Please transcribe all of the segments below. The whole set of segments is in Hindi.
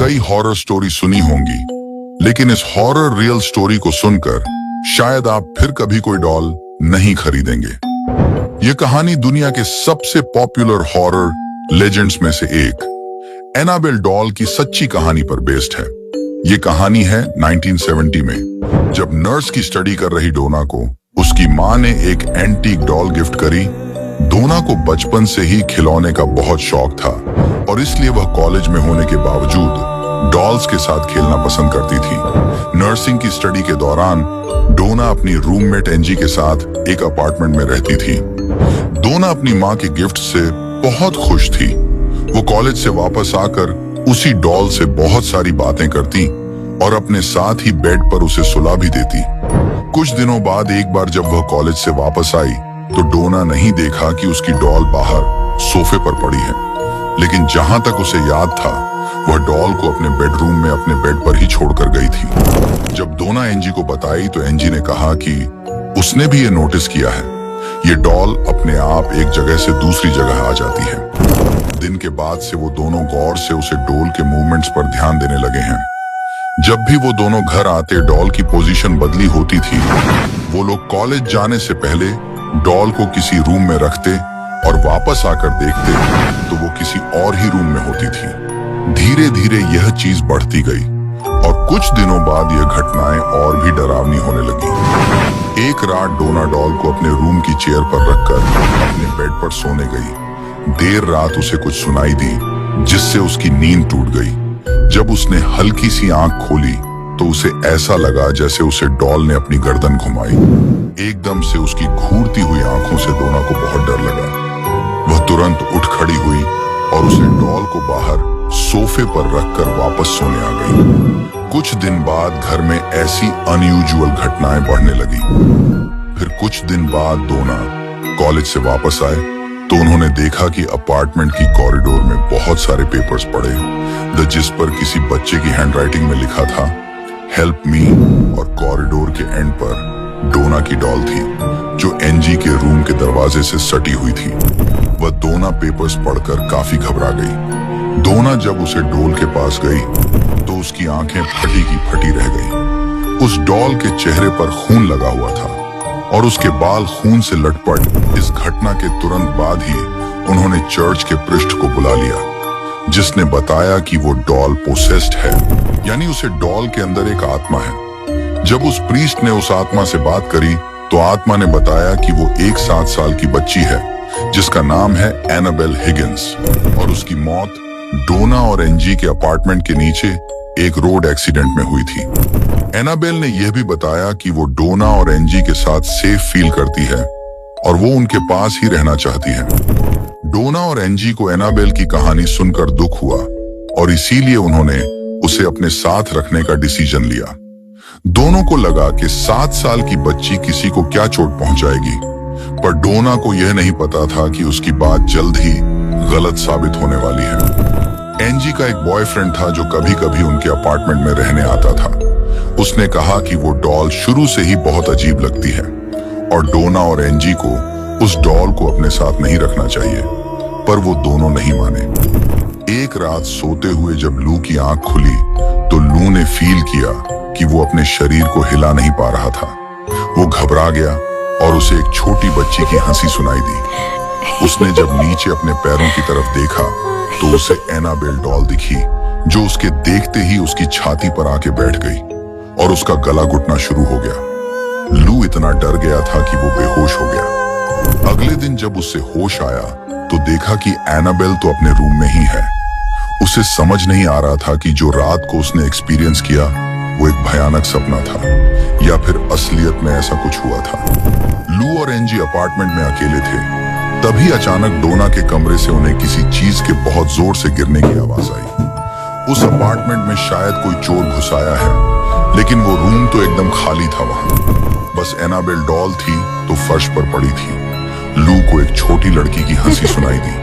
कई हॉरर स्टोरी सुनी होंगी, लेकिन इस हॉरर रियल स्टोरी को सुनकर शायद आप फिर कभी कोई डॉल नहीं खरीदेंगे। ये कहानी दुनिया के सबसे पॉपुलर हॉरर लेजेंड्स में से एक एनाबेल डॉल की सच्ची कहानी पर बेस्ड है। ये कहानी है 1970 में, जब नर्स की स्टडी कर रही डोना को उसकी माँ ने एक एंटीक डॉल गिफ्ट करी। डोना को बचपन से ही खिलौने का बहुत शौक था और इसलिए वह कॉलेज में होने के बावजूद डॉल्स के साथ खेलना पसंद करती थी। नर्सिंग की स्टडी के दौरान डोना अपनी रूममेट एंजी के साथ एक अपार्टमेंट में रहती थी। डोना अपनी माँ के गिफ्ट से बहुत खुश थी। वो कॉलेज से वापस आकर उसी डॉल से बहुत सारी बातें करती और अपने साथ ही बेड पर उसे सुला भी देती। कुछ दिनों बाद एक बार जब वह कॉलेज से वापस आई तो डोना नहीं देखा कि उसकी डॉल बाहर सोफे पर पड़ी है, लेकिन जहां तक उसे याद था वह डॉल को अपने बेडरूम में अपने बेड पर ही छोड़कर गई थी। जब डोना एंजी को बताई तो एंजी ने कहा कि उसने भी ये नोटिस किया है, ये डॉल अपने आप एक जगह से दूसरी जगह आ जाती है। दिन के बाद से वो दोनों गौर से उसे डॉल के मूवमेंट्स पर ध्यान देने लगे हैं। जब भी वो दोनों घर आते डॉल की पोजीशन बदली होती थी। वो लोग कॉलेज जाने से पहले डॉल को किसी रूम में रखते और वापस आकर देखते तो वो किसी और ही रूम में होती थी। धीरे धीरे यह चीज बढ़ती गई और कुछ दिनों बाद यह घटनाएं और भी डरावनी होने लगी। एक रात डोना डॉल को अपने रूम की चेयर पर रखकर अपने बेड पर सोने गई। देर रात उसे कुछ सुनाई दी जिससे उसकी नींद टूट गई। जब उसने हल्की सी आंख खोली तो उसे ऐसा लगा जैसे उसे डॉल ने अपनी गर्दन घुमाई। एकदम से उसकी घूरती हुई आंखों से डोना को बहुत डर लगा। वह तुरंत उठ खड़ी हुई और उसे डॉल को बाहर सोफे पर रखकर वापस सोने आ गई। कुछ दिन बाद घर में ऐसी अनयूजुअल घटनाएं बढ़ने लगी। फिर कुछ दिन बाद डोना कॉलेज से वापस आए तो उन्होंने देखा कि अपार्टमेंट की कॉरिडोर में बहुत सारे पेपर्स पड़े जिस पर किसी बच्चे की हैंडराइटिंग में लिखा था हेल्प मी, और कॉरिडोर के एंड पर डोना की डॉल थी जो एनजी के रूम के दरवाजे से सटी हुई थी। वह डोना पेपर्स पढ़कर काफी घबरा गई। डोना जब उसे डॉल के पास गई तो उसकी आंखें फटी की फटी रह गई। उस डॉल के चेहरे पर खून लगा हुआ था और उसके बाल खून से लटपट। इस घटना के तुरंत बाद ही उन्होंने चर्च के प्रीस्ट को बुला लिया जिसने बताया कि वो डॉल पोसेस्ड है, यानी उसे डॉल के अंदर एक आत्मा है। जब उस प्रीस्ट ने उस आत्मा से बात करी तो आत्मा ने बताया कि वो एक 7 साल की बच्ची है जिसका नाम है एनाबेल हिगिंस और उसकी मौत डोना और एनजी के अपार्टमेंट के नीचे एक रोड एक्सीडेंट में हुई थी। एनाबेल ने यह भी बताया कि वो डोना और एनजी के साथ सेफ फील करती है और वो उनके पास ही रहना चाहती है। डोना और एनजी को एनाबेल की कहानी सुनकर दुख हुआ और इसीलिए उन्होंने उसे अपने साथ रखने का डिसीजन लिया। दोनों को लगा कि 7 साल की बच्ची किसी को क्या चोट पहुंचाएगी, पर डोना को यह नहीं पता था कि उसकी बात जल्द ही गलत साबित होने वाली है। एनजी का एक बॉयफ्रेंड था जो कभी कभी उनके अपार्टमेंट में रहने आता था। उसने कहा कि वो डॉल शुरू से ही बहुत अजीब लगती है और डोना और एनजी को उस डॉल को अपने साथ नहीं रखना चाहिए, पर वो दोनों नहीं माने। एक रात सोते हुए जब लू की आंख खुली तो लू ने फील किया कि वो अपने शरीर को हिला नहीं पा रहा था। वो घबरा गया और उसे एक छोटी बच्ची की हंसी सुनाई दी। उसने जब नीचे अपने पैरों की तरफ देखा तो उसे एनाबेल डॉल दिखी जो उसके देखते ही उसकी छाती पर आके बैठ गई और उसका गला घुटना शुरू हो गया। लू इतना डर गया था कि वो बेहोश हो गया। अगले दिन जब उससे होश आया तो देखा कि एनाबेल तो अपने रूम में ही है। उसे समझ नहीं आ रहा था कि जो रात को उसने एक्सपीरियंस किया वो एक भयानक सपना था या फिर असलियत में ऐसा कुछ हुआ था। लू और एनजी अपार्टमेंट में अकेले थे। तभी अचानक डोना के कमरे से उन्हें किसी चीज के बहुत जोर से गिरने की आवाज आई। उस अपार्टमेंट में शायद कोई चोर घुस आया है, लेकिन वो रूम तो एकदम खाली था। वहां बस एनाबेल डॉल थी तो फर्श पर पड़ी थी। लू को एक छोटी लड़की की हंसी सुनाई दी।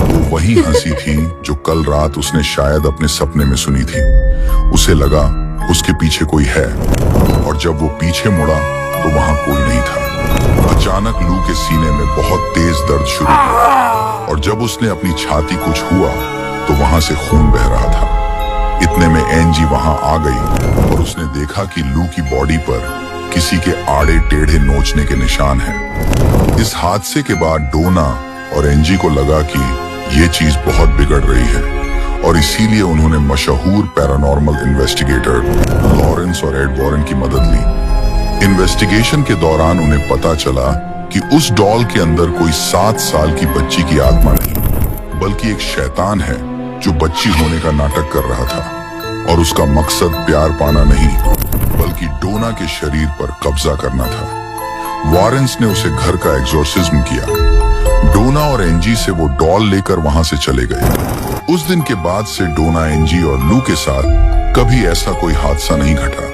वो वही हंसी थी जो कल रात उसने शायद अपने सपने में सुनी थी। उसे लगा उसके पीछे कोई है और जब वो पीछे मुड़ा तो वहां कोई नहीं था। अचानक लू के सीने में बहुत तेज दर्द शुरू हुआ और जब उसने अपनी छाती कुछ हुआ तो वहां से खून बह रहा था। इतने में एंजी वहां आ गई और उसने देखा कि लू की बॉडी पर किसी के आड़े टेढ़े नोचने के निशान हैं। इस हादसे के बाद डोना और एंजी को लगा कि ये चीज बहुत बिगड़ रही है और इसीलिए उन्होंने मशहूर पैरानॉर्मल इन्वेस्टिगेटर लॉरेंस और एड वॉरेन की मदद ली। इन्वेस्टिगेशन के दौरान उन्हें पता चला कि उस डॉल के अंदर कोई 7 साल की बच्ची की आत्मा नहीं, बल्कि एक शैतान है जो बच्ची होने का नाटक कर रहा था और उसका मकसद प्यार पाना नहीं बल्कि डोना के शरीर पर कब्जा करना था। वॉरेंस ने उसे घर का एग्जॉर्सिज्म किया। डोना और एंजी से वो डॉल लेकर वहां से चले गए। उस दिन के बाद से डोना, एंजी और लू के साथ कभी ऐसा कोई हादसा नहीं घटा।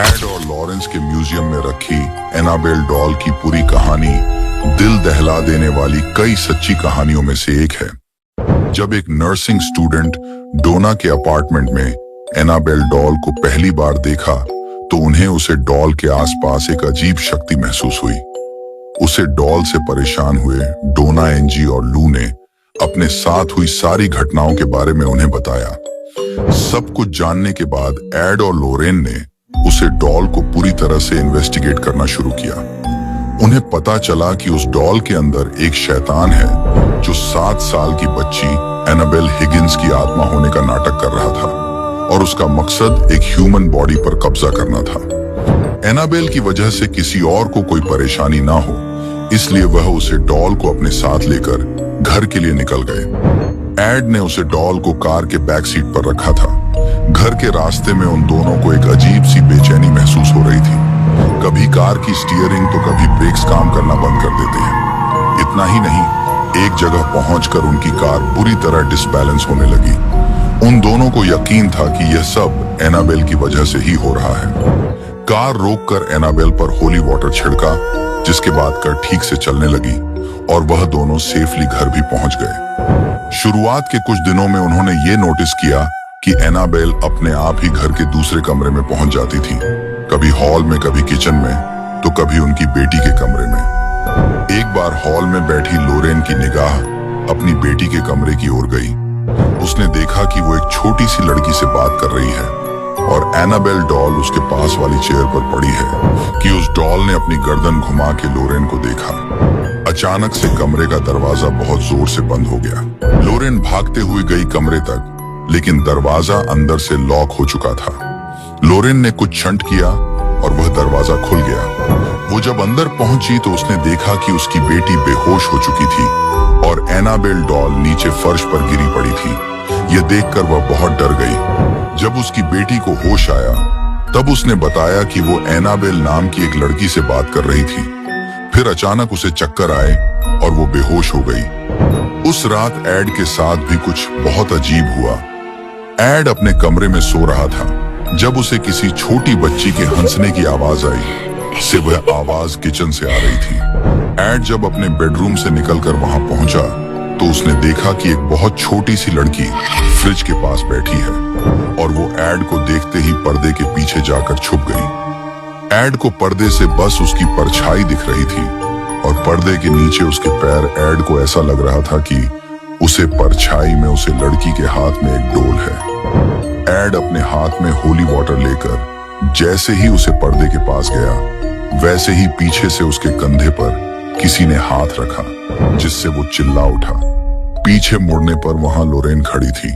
एड और लॉरेंस के म्यूजियम में रखी एनाबेल डॉल की पूरी कहानी दिल दहला देने वाली कई सच्ची कहानियों में से एक है। जब एक नर्सिंग स्टूडेंट डोना के अपार्टमेंट में एनाबेल डॉल को पहली बार देखा तो उन्हें उसे डॉल के आसपास एक अजीब शक्ति महसूस हुई। उसे डॉल से परेशान हुए डोना, एंजी और लू ने अपने साथ हुई सारी घटनाओं के बारे में उन्हें बताया। सब कुछ जानने के बाद एड और लोरेन ने उसे डॉल को पूरी तरह से इन्वेस्टिगेट करना शुरू किया। उन्हें पता चला कि उस डॉल के अंदर एक शैतान है जो 7 साल की बच्ची एनाबेल हिगिंस की आत्मा होने का नाटक कर रहा था और उसका मकसद एक ह्यूमन बॉडी पर कब्जा करना था। एनाबेल की वजह से किसी और को कोई परेशानी ना हो, इसलिए वह उसे डॉल को अपने साथ लेकर घर के लिए निकल गए। एड ने उसे डॉल को कार के बैक सीट पर रखा था। घर के रास्ते में उन दोनों को एक अजीब सी बेचैनी महसूस हो रही थी। कभी कार की स्टीयरिंग तो कभी ब्रेक्स काम करना बंद कर देते हैं। इतना ही नहीं, एक जगह पहुंचकर उनकी कार बुरी तरह डिसबैलेंस होने लगी। उन दोनों को यकीन था कि यह सब एनाबेल की वजह से ही हो रहा है। कार रोककर एनाबेल पर होली वाटर छिड़का, जिसके बाद कार ठीक से चलने लगी और वह दोनों सेफली घर भी पहुंच गए। शुरुआत के कुछ दिनों में उन्होंने ये नोटिस किया कि एनाबेल अपने आप ही घर के दूसरे कमरे में पहुंच जाती थी, कभी हॉल में, कभी किचन में, तो कभी उनकी बेटी के कमरे में। एक बार हॉल में बैठी लोरेन की निगाह अपनी बेटी के कमरे की ओर गई। उसने देखा कि वो एक छोटी सी लड़की से बात कर रही है और एनाबेल डॉल उसके पास वाली चेयर पर पड़ी है कि उस डॉल ने अपनी गर्दन घुमा के लोरेन को देखा। अचानक से कमरे का दरवाजा बहुत जोर से बंद हो गया। लोरेन भागते हुए गई कमरे तक, लेकिन दरवाजा अंदर से लॉक हो चुका था। लोरेन ने कुछ छंट किया और वह दरवाजा खुल गया। वो जब अंदर पहुंची तो उसने देखा कि उसकी बेटी बेहोश हो चुकी थी और एनाबेल डॉल नीचे फर्श पर गिरी पड़ी थी। यह देखकर वह बहुत डर गई। जब उसकी बेटी को होश आया तब उसने बताया कि वो एनाबेल नाम की एक लड़की से बात कर रही थी। फिर अचानक उसे चक्कर आए और वो बेहोश हो गई। उस रात एड के साथ भी कुछ बहुत अजीब हुआ। एड अपने कमरे में सो रहा था जब उसे किसी छोटी बच्ची के हंसने की आवाज आई। से वह आवाज किचन से आ रही थी। एड जब अपने बेडरूम से निकलकर वहां पहुंचा तो उसने देखा कि एक बहुत छोटी सी लड़की फ्रिज के पास बैठी है और वो एड को देखते ही पर्दे के पीछे जाकर छुप गई। एड को पर्दे से बस उसकी परछाई दिख रही थी और पर्दे के नीचे उसके पैर। एड को ऐसा लग रहा था कि उसे परछाई में उसे लड़की के हाथ में एक डोल है। एड अपने हाथ में होली वाटर लेकर जैसे ही उसे पर्दे के पास गया, वैसे ही पीछे से उसके कंधे पर किसी ने हाथ रखा, जिससे वो चिल्ला उठा। पीछे मुड़ने पर वहां लोरेन खड़ी थी,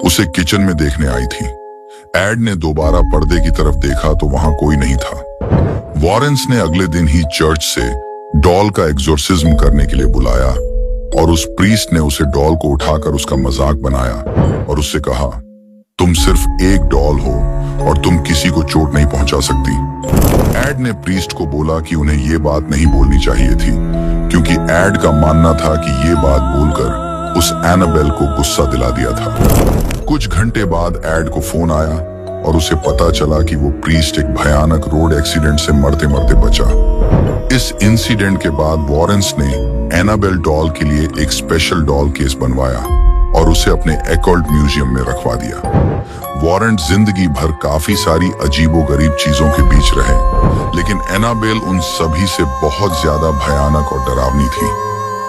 उसे किचन में देखने आई थी। एड ने दोबारा पर्दे की तरफ देखा तो वहां कोई नहीं था। वॉरेंस ने अगले दिन ही चर्च से डॉल का एग्जॉर्सिज्म करने के लिए बुलाया और उस प्रीस्ट ने उसे डॉल को उठाकर उसका मजाक बनाया और उससे कहा, तुम सिर्फ एक डॉल हो और तुम किसी को चोट नहीं पहुंचा सकती। एड ने प्रीस्ट को बोला कि उन्हें ये बात नहीं बोलनी चाहिए थी, क्योंकि एड का मानना था कि ये बात बोलकर उस एनाबेल को गुस्सा दिला दिया था। कुछ घंटे बाद एड को फोन आया और उसे पता चला कि वो प्रीस्ट एक भयानक रोड एक्सीडेंट से मरते मरते बचा। इस इंसिडेंट के बाद वॉरेंस ने एनाबेल डॉल के लिए एक स्पेशल डॉल केस बनवाया और उसे अपने एकॉल्ट म्यूजियम में रखवा दिया। वॉरेन जिंदगी भर काफी सारी अजीबोगरीब चीजों के बीच रहे, लेकिन एनाबेल उन सभी से बहुत ज्यादा भयानक और डरावनी थी,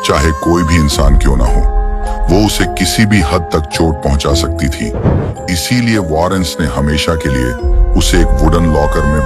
चाहे कोई भी इंसान क्यों ना हो। वो उसे किसी भी हद तक चोट पहुंचा सकती थी। इसीलिए वॉरेंस ने हमेशा के लिए उसे एक वुडन लॉकर में